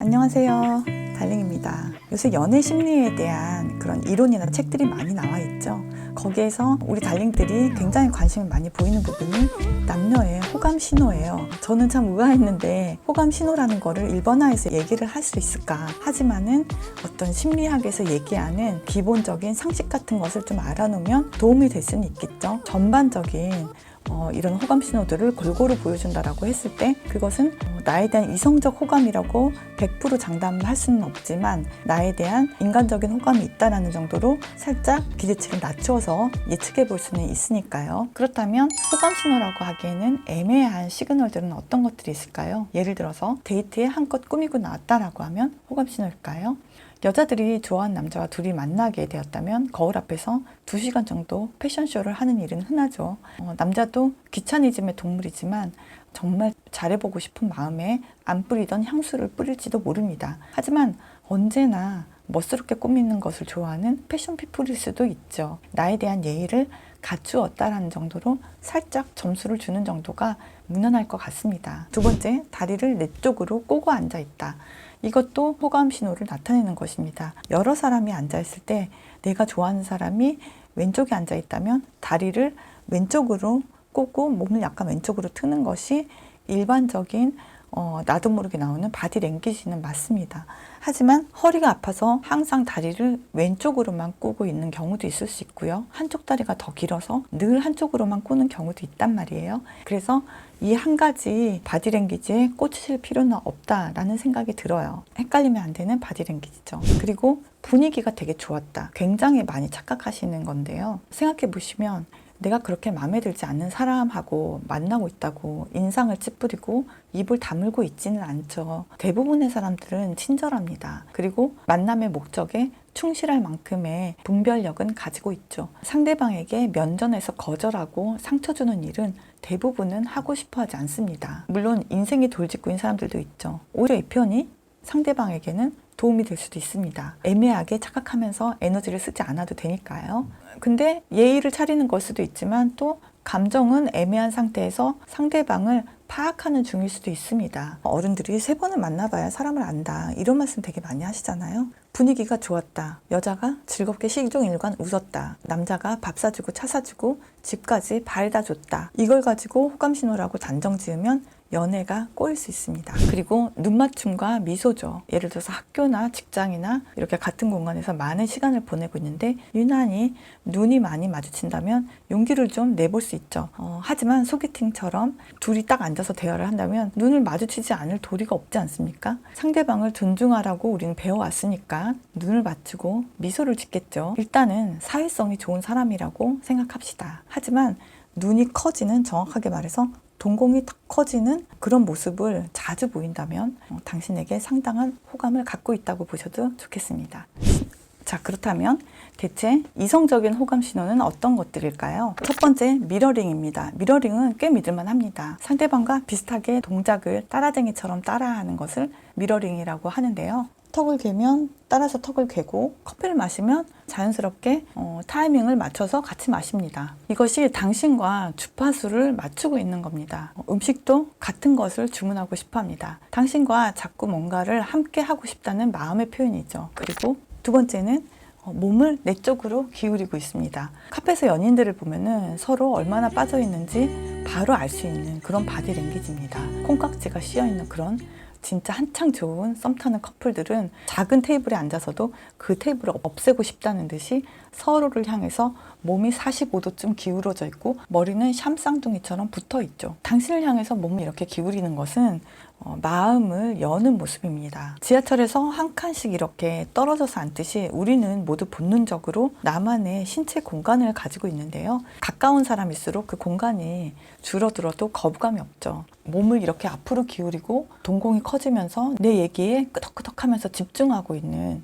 안녕하세요, 달링입니다. 요새 연애 심리에 대한 그런 이론이나 책들이 많이 나와 있죠. 거기에서 우리 달링들이 굉장히 관심을 많이 보이는 부분이 남녀의 호감 신호예요. 저는 참 의아했는데 호감 신호라는 거를 일본어에서 얘기를 할 수 있을까? 하지만은 어떤 심리학에서 얘기하는 기본적인 상식 같은 것을 좀 알아놓으면 도움이 될 수는 있겠죠. 전반적인 이런 호감 신호들을 골고루 보여준다라고 했을 때 그것은 나에 대한 이성적 호감이라고 100% 장담할 수는 없지만 나에 대한 인간적인 호감이 있다는 정도로 살짝 기대치를 낮춰서 예측해 볼 수는 있으니까요. 그렇다면 호감 신호라고 하기에는 애매한 시그널들은 어떤 것들이 있을까요? 예를 들어서 데이트에 한껏 꾸미고 나왔다라고 하면 호감 신호일까요? 여자들이 좋아하는 남자와 둘이 만나게 되었다면 거울 앞에서 2시간 정도 패션쇼를 하는 일은 흔하죠. 남자도 귀차니즘의 동물이지만 정말 잘해보고 싶은 마음에 안 뿌리던 향수를 뿌릴지도 모릅니다. 하지만 언제나 멋스럽게 꾸미는 것을 좋아하는 패션 피플일 수도 있죠. 나에 대한 예의를 갖추었다라는 정도로 살짝 점수를 주는 정도가 무난할 것 같습니다. 두 번째, 다리를 내 쪽으로 꼬고 앉아있다. 이것도 호감 신호를 나타내는 것입니다. 여러 사람이 앉아있을 때 내가 좋아하는 사람이 왼쪽에 앉아있다면 다리를 왼쪽으로 꼬고 몸을 약간 왼쪽으로 트는 것이 일반적인 나도 모르게 나오는 바디 랭귀지는 맞습니다. 하지만 허리가 아파서 항상 다리를 왼쪽으로만 꼬고 있는 경우도 있을 수 있고요. 한쪽 다리가 더 길어서 늘 한쪽으로만 꼬는 경우도 있단 말이에요. 그래서 이 한 가지 바디 랭귀지에 꽂히실 필요는 없다라는 생각이 들어요. 헷갈리면 안 되는 바디 랭귀지죠. 그리고 분위기가 되게 좋았다. 굉장히 많이 착각하시는 건데요. 생각해 보시면 내가 그렇게 마음에 들지 않는 사람하고 만나고 있다고 인상을 찌푸리고 입을 다물고 있지는 않죠. 대부분의 사람들은 친절합니다. 그리고 만남의 목적에 충실할 만큼의 분별력은 가지고 있죠. 상대방에게 면전에서 거절하고 상처 주는 일은 대부분은 하고 싶어 하지 않습니다. 물론 인생이 돌직구인 사람들도 있죠. 오히려 이 편이 상대방에게는 도움이 될 수도 있습니다. 애매하게 착각하면서 에너지를 쓰지 않아도 되니까요. 근데 예의를 차리는 걸 수도 있지만 또 감정은 애매한 상태에서 상대방을 파악하는 중일 수도 있습니다. 어른들이 3번을 만나봐야 사람을 안다. 이런 말씀 되게 많이 하시잖아요. 분위기가 좋았다. 여자가 즐겁게 시종일관 웃었다. 남자가 밥 사주고 차 사주고 집까지 바래다 줬다. 이걸 가지고 호감 신호라고 단정 지으면 연애가 꼬일 수 있습니다. 그리고 눈맞춤과 미소죠. 예를 들어서 학교나 직장이나 이렇게 같은 공간에서 많은 시간을 보내고 있는데 유난히 눈이 많이 마주친다면 용기를 좀 내볼 수 있죠. 하지만 소개팅처럼 둘이 딱 앉아서 대화를 한다면 눈을 마주치지 않을 도리가 없지 않습니까? 상대방을 존중하라고 우리는 배워왔으니까 눈을 맞추고 미소를 짓겠죠. 일단은 사회성이 좋은 사람이라고 생각합시다. 하지만 눈이 커지는, 정확하게 말해서 동공이 탁 커지는 그런 모습을 자주 보인다면 당신에게 상당한 호감을 갖고 있다고 보셔도 좋겠습니다. 자, 그렇다면 대체 이성적인 호감 신호는 어떤 것들일까요? 첫 번째, 미러링입니다. 미러링은 꽤 믿을만 합니다. 상대방과 비슷하게 동작을 따라쟁이처럼 따라하는 것을 미러링이라고 하는데요. 턱을 괴면 따라서 턱을 괴고 커피를 마시면 자연스럽게 타이밍을 맞춰서 같이 마십니다. 이것이 당신과 주파수를 맞추고 있는 겁니다. 음식도 같은 것을 주문하고 싶어 합니다. 당신과 자꾸 뭔가를 함께 하고 싶다는 마음의 표현이죠. 그리고 두 번째는 몸을 내 쪽으로 기울이고 있습니다. 카페에서 연인들을 보면은 서로 얼마나 빠져 있는지 바로 알 수 있는 그런 바디 랭귀지입니다. 콩깍지가 씌어 있는 그런 진짜 한창 좋은 썸 타는 커플들은 작은 테이블에 앉아서도 그 테이블을 없애고 싶다는 듯이 서로를 향해서 몸이 45도쯤 기울어져 있고 머리는 샴쌍둥이처럼 붙어 있죠. 당신을 향해서 몸을 이렇게 기울이는 것은 마음을 여는 모습입니다. 지하철에서 한 칸씩 이렇게 떨어져서 앉듯이 우리는 모두 본능적으로 나만의 신체 공간을 가지고 있는데요. 가까운 사람일수록 그 공간이 줄어들어도 거부감이 없죠. 몸을 이렇게 앞으로 기울이고 동공이 커지면서 내 얘기에 끄덕끄덕하면서 집중하고 있는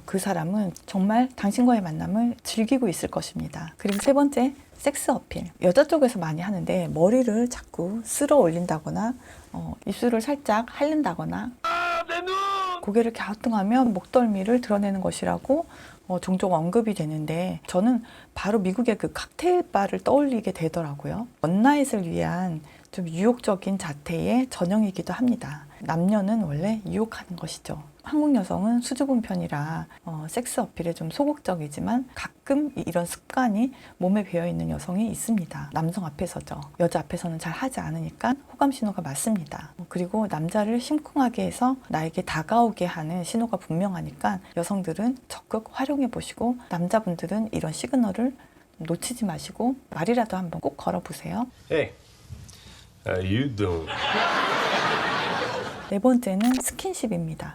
그 사람은 정말 당신과의 만남을 즐기고 있을 것입니다. 그리고 세 번째, 섹스 어필. 여자 쪽에서 많이 하는데 머리를 자꾸 쓸어 올린다거나 입술을 살짝 핥는다거나 고개를 갸우뚱하면 목덜미를 드러내는 것이라고 종종 언급이 되는데 저는 바로 미국의 그 칵테일 바를 떠올리게 되더라고요. 원나잇을 위한 좀 유혹적인 자태의 전형이기도 합니다. 남녀는 원래 유혹하는 것이죠. 한국 여성은 수줍은 편이라 섹스 어필에 좀 소극적이지만 가끔 이런 습관이 몸에 배어있는 여성이 있습니다. 남성 앞에서죠. 여자 앞에서는 잘 하지 않으니까 호감 신호가 맞습니다. 그리고 남자를 심쿵하게 해서 나에게 다가오게 하는 신호가 분명하니까 여성들은 적극 활용해 보시고 남자분들은 이런 시그널을 놓치지 마시고 말이라도 한번 꼭 걸어보세요. Hey, how you doing? 네 번째는 스킨십입니다.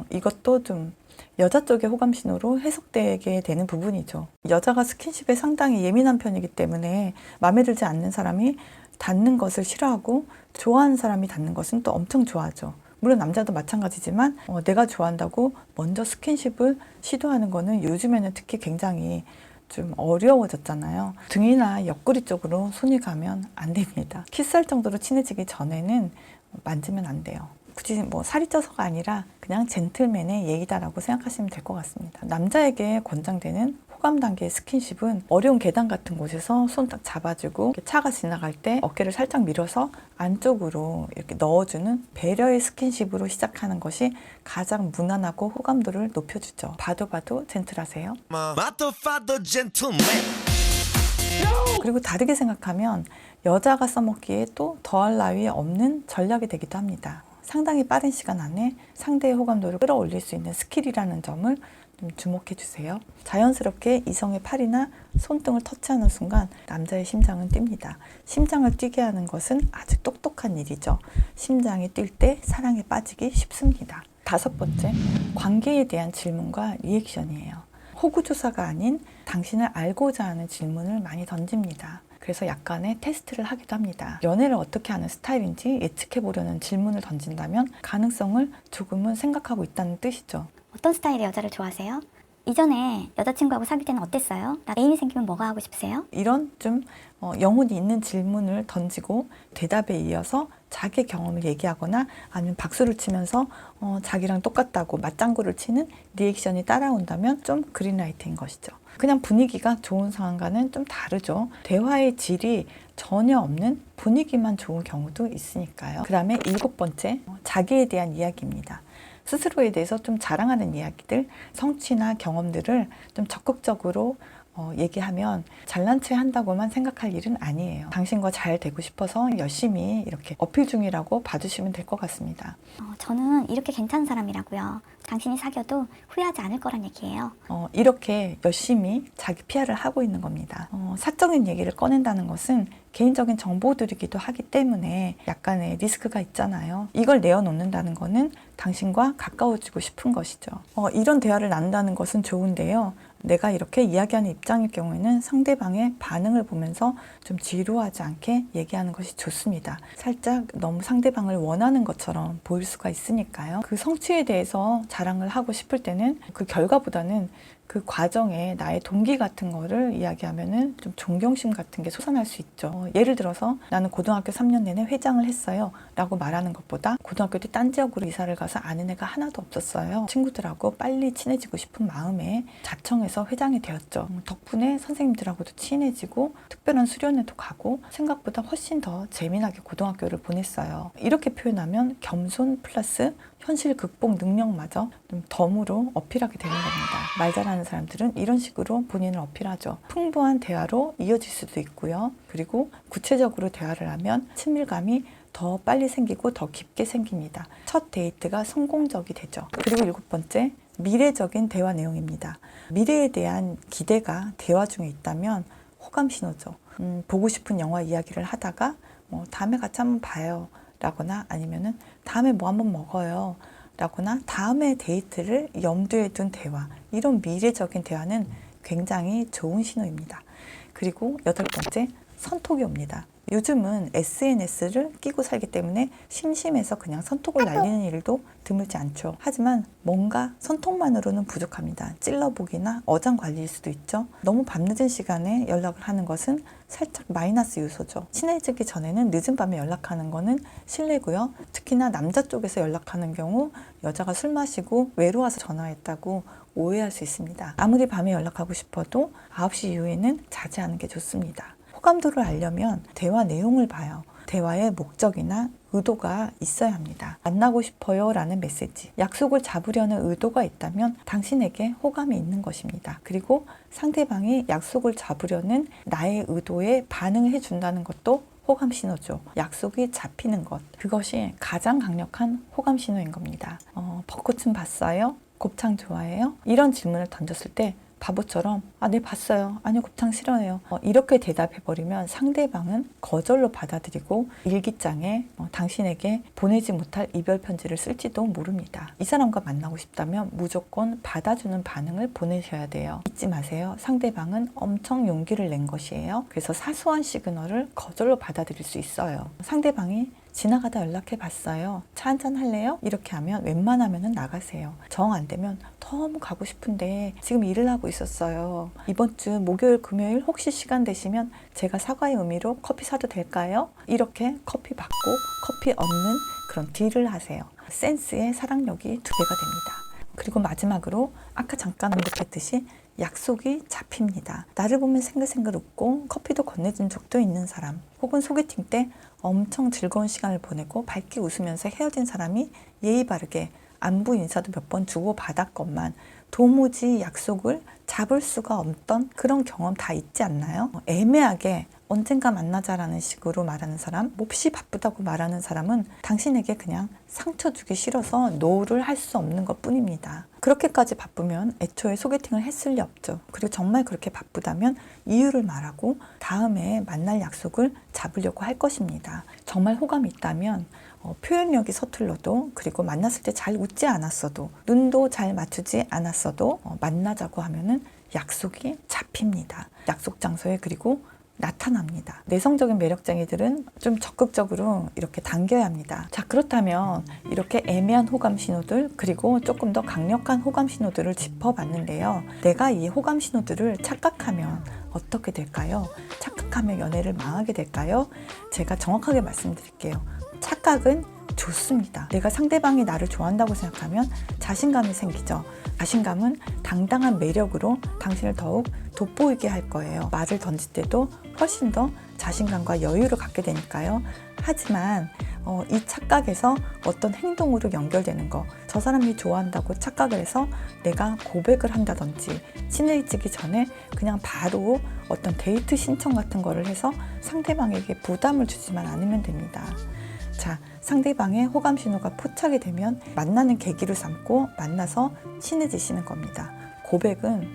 이것도 좀 여자 쪽의 호감 신호로 해석되게 되는 부분이죠. 여자가 스킨십에 상당히 예민한 편이기 때문에 마음에 들지 않는 사람이 닿는 것을 싫어하고 좋아하는 사람이 닿는 것은 또 엄청 좋아하죠. 물론 남자도 마찬가지지만 내가 좋아한다고 먼저 스킨십을 시도하는 거는 요즘에는 특히 굉장히 좀 어려워졌잖아요. 등이나 옆구리 쪽으로 손이 가면 안 됩니다. 키스할 정도로 친해지기 전에는 만지면 안 돼요. 굳이 뭐 살이 쪄서가 아니라 그냥 젠틀맨의 예의다라고 생각하시면 될 것 같습니다. 남자에게 권장되는 호감 단계의 스킨십은 어려운 계단 같은 곳에서 손 딱 잡아주고 차가 지나갈 때 어깨를 살짝 밀어서 안쪽으로 이렇게 넣어주는 배려의 스킨십으로 시작하는 것이 가장 무난하고 호감도를 높여주죠. 봐도 젠틀하세요. 그리고 다르게 생각하면 여자가 써먹기에 또 더할 나위 없는 전략이 되기도 합니다. 상당히 빠른 시간 안에 상대의 호감도를 끌어올릴 수 있는 스킬이라는 점을 좀 주목해 주세요. 자연스럽게 이성의 팔이나 손등을 터치하는 순간 남자의 심장은 뜁니다. 심장을 뛰게 하는 것은 아주 똑똑한 일이죠. 심장이 뛸 때 사랑에 빠지기 쉽습니다. 다섯 번째, 관계에 대한 질문과 리액션이에요. 호구조사가 아닌 당신을 알고자 하는 질문을 많이 던집니다. 그래서 약간의 테스트를 하기도 합니다. 연애를 어떻게 하는 스타일인지 예측해 보려는 질문을 던진다면 가능성을 조금은 생각하고 있다는 뜻이죠. 어떤 스타일의 여자를 좋아하세요? 이전에 여자친구하고 사귈 때는 어땠어요? 나 애인이 생기면 뭐가 하고 싶으세요? 이런 좀 영혼이 있는 질문을 던지고 대답에 이어서 자기 경험을 얘기하거나 아니면 박수를 치면서 자기랑 똑같다고 맞장구를 치는 리액션이 따라온다면 좀 그린라이트인 것이죠. 그냥 분위기가 좋은 상황과는 좀 다르죠. 대화의 질이 전혀 없는 분위기만 좋은 경우도 있으니까요. 그 다음에 일곱 번째, 자기에 대한 이야기입니다. 스스로에 대해서 좀 자랑하는 이야기들, 성취나 경험들을 좀 적극적으로 얘기하면 잘난 체 한다고만 생각할 일은 아니에요. 당신과 잘 되고 싶어서 열심히 이렇게 어필 중이라고 봐주시면 될 것 같습니다. 저는 이렇게 괜찮은 사람이라고요. 당신이 사귀어도 후회하지 않을 거란 얘기예요. 이렇게 열심히 자기 PR을 하고 있는 겁니다. 사적인 얘기를 꺼낸다는 것은 개인적인 정보들이기도 하기 때문에 약간의 리스크가 있잖아요. 이걸 내어놓는다는 것은 당신과 가까워지고 싶은 것이죠. 이런 대화를 나눈다는 것은 좋은데요. 내가 이렇게 이야기하는 입장일 경우에는 상대방의 반응을 보면서 좀 지루하지 않게 얘기하는 것이 좋습니다. 살짝 너무 상대방을 원하는 것처럼 보일 수가 있으니까요. 그 성취에 대해서 자랑을 하고 싶을 때는 그 결과보다는 그 과정에 나의 동기 같은 거를 이야기하면은 좀 존경심 같은 게 솟아날 수 있죠. 예를 들어서 나는 고등학교 3년 내내 회장을 했어요 라고 말하는 것보다 고등학교 때 딴 지역으로 이사를 가서 아는 애가 하나도 없었어요. 친구들하고 빨리 친해지고 싶은 마음에 자청해서 회장이 되었죠. 덕분에 선생님들하고도 친해지고 특별한 수련회도 가고 생각보다 훨씬 더 재미나게 고등학교를 보냈어요. 이렇게 표현하면 겸손 플러스 현실 극복 능력마저 좀 덤으로 어필하게 되는 겁니다. 말 잘하는 사람들은 이런 식으로 본인을 어필하죠. 풍부한 대화로 이어질 수도 있고요. 그리고 구체적으로 대화를 하면 친밀감이 더 빨리 생기고 더 깊게 생깁니다. 첫 데이트가 성공적이 되죠. 그리고 일곱 번째, 미래적인 대화 내용입니다. 미래에 대한 기대가 대화 중에 있다면 호감 신호죠. 보고 싶은 영화 이야기를 하다가 다음에 같이 한번 봐요 라거나 아니면은 다음에 뭐 한번 먹어요 라거나 다음에 데이트를 염두에 둔 대화, 이런 미래적인 대화는 굉장히 좋은 신호입니다. 그리고 여덟 번째, 선톡이 옵니다. 요즘은 SNS를 끼고 살기 때문에 심심해서 그냥 선톡을 날리는 일도 드물지 않죠. 하지만 뭔가 선톡만으로는 부족합니다. 찔러보기나 어장 관리일 수도 있죠. 너무 밤늦은 시간에 연락을 하는 것은 살짝 마이너스 요소죠. 친해지기 전에는 늦은 밤에 연락하는 거는 실례고요. 특히나 남자 쪽에서 연락하는 경우 여자가 술 마시고 외로워서 전화했다고 오해할 수 있습니다. 아무리 밤에 연락하고 싶어도 9시 이후에는 자제하는 게 좋습니다. 호감도를 알려면 대화 내용을 봐요. 대화의 목적이나 의도가 있어야 합니다. 만나고 싶어요 라는 메시지, 약속을 잡으려는 의도가 있다면 당신에게 호감이 있는 것입니다. 그리고 상대방이 약속을 잡으려는 나의 의도에 반응해 준다는 것도 호감 신호죠. 약속이 잡히는 것, 그것이 가장 강력한 호감 신호인 겁니다. 벚꽃은 봤어요? 곱창 좋아해요? 이런 질문을 던졌을 때 바보처럼 네 봤어요. 아니요 곱창 싫어해요. 이렇게 대답해버리면 상대방은 거절로 받아들이고 일기장에 당신에게 보내지 못할 이별 편지를 쓸지도 모릅니다. 이 사람과 만나고 싶다면 무조건 받아주는 반응을 보내셔야 돼요. 잊지 마세요. 상대방은 엄청 용기를 낸 것이에요. 그래서 사소한 시그널을 거절로 받아들일 수 있어요. 상대방이 지나가다 연락해 봤어요. 차 한잔 할래요? 이렇게 하면 웬만하면 나가세요. 정 안 되면 너무 가고 싶은데 지금 일을 하고 있었어요. 이번 주 목요일 금요일 혹시 시간 되시면 제가 사과의 의미로 커피 사도 될까요? 이렇게 커피 받고 커피 얻는 그런 딜을 하세요. 센스의 사랑력이 2배가 됩니다. 그리고 마지막으로 아까 잠깐 언급했듯이 약속이 잡힙니다. 나를 보면 생글생글 웃고 커피도 건네준 적도 있는 사람, 혹은 소개팅 때 엄청 즐거운 시간을 보내고 밝게 웃으면서 헤어진 사람이 예의 바르게 안부 인사도 몇 번 주고 받았건만 도무지 약속을 잡을 수가 없던 그런 경험 다 있지 않나요? 애매하게 언젠가 만나자라는 식으로 말하는 사람, 몹시 바쁘다고 말하는 사람은 당신에게 그냥 상처 주기 싫어서 노를 할 수 없는 것 뿐입니다. 그렇게까지 바쁘면 애초에 소개팅을 했을 리 없죠. 그리고 정말 그렇게 바쁘다면 이유를 말하고 다음에 만날 약속을 잡으려고 할 것입니다. 정말 호감이 있다면 표현력이 서툴러도, 그리고 만났을 때 잘 웃지 않았어도, 눈도 잘 맞추지 않았어도 만나자고 하면은 약속이 잡힙니다. 약속 장소에 그리고 나타납니다. 내성적인 매력쟁이들은 좀 적극적으로 이렇게 당겨야 합니다. 자, 그렇다면 이렇게 애매한 호감 신호들, 그리고 조금 더 강력한 호감 신호들을 짚어봤는데요. 내가 이 호감 신호들을 착각하면 어떻게 될까요? 착각하면 연애를 망하게 될까요? 제가 정확하게 말씀드릴게요. 착각은 좋습니다. 내가 상대방이 나를 좋아한다고 생각하면 자신감이 생기죠. 자신감은 당당한 매력으로 당신을 더욱 돋보이게 할 거예요. 말을 던질 때도 훨씬 더 자신감과 여유를 갖게 되니까요. 하지만 이 착각에서 어떤 행동으로 연결되는 거, 저 사람이 좋아한다고 착각을 해서 내가 고백을 한다든지 친해지기 전에 그냥 바로 어떤 데이트 신청 같은 거를 해서 상대방에게 부담을 주지만 않으면 됩니다. 자, 상대방의 호감 신호가 포착이 되면 만나는 계기로 삼고 만나서 친해지시는 겁니다. 고백은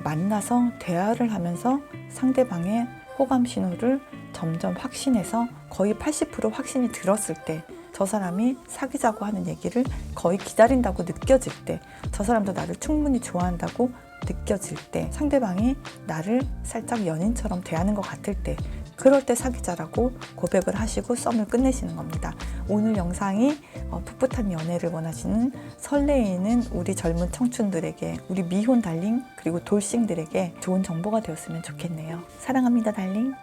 만나서 대화를 하면서 상대방의 호감 신호를 점점 확신해서 거의 80% 확신이 들었을 때, 저 사람이 사귀자고 하는 얘기를 거의 기다린다고 느껴질 때, 저 사람도 나를 충분히 좋아한다고 느껴질 때, 상대방이 나를 살짝 연인처럼 대하는 것 같을 때, 그럴 때 사귀자라고 고백을 하시고 썸을 끝내시는 겁니다. 오늘 영상이 풋풋한 연애를 원하시는 설레이는 우리 젊은 청춘들에게, 우리 미혼 달링 그리고 돌싱들에게 좋은 정보가 되었으면 좋겠네요. 사랑합니다 달링.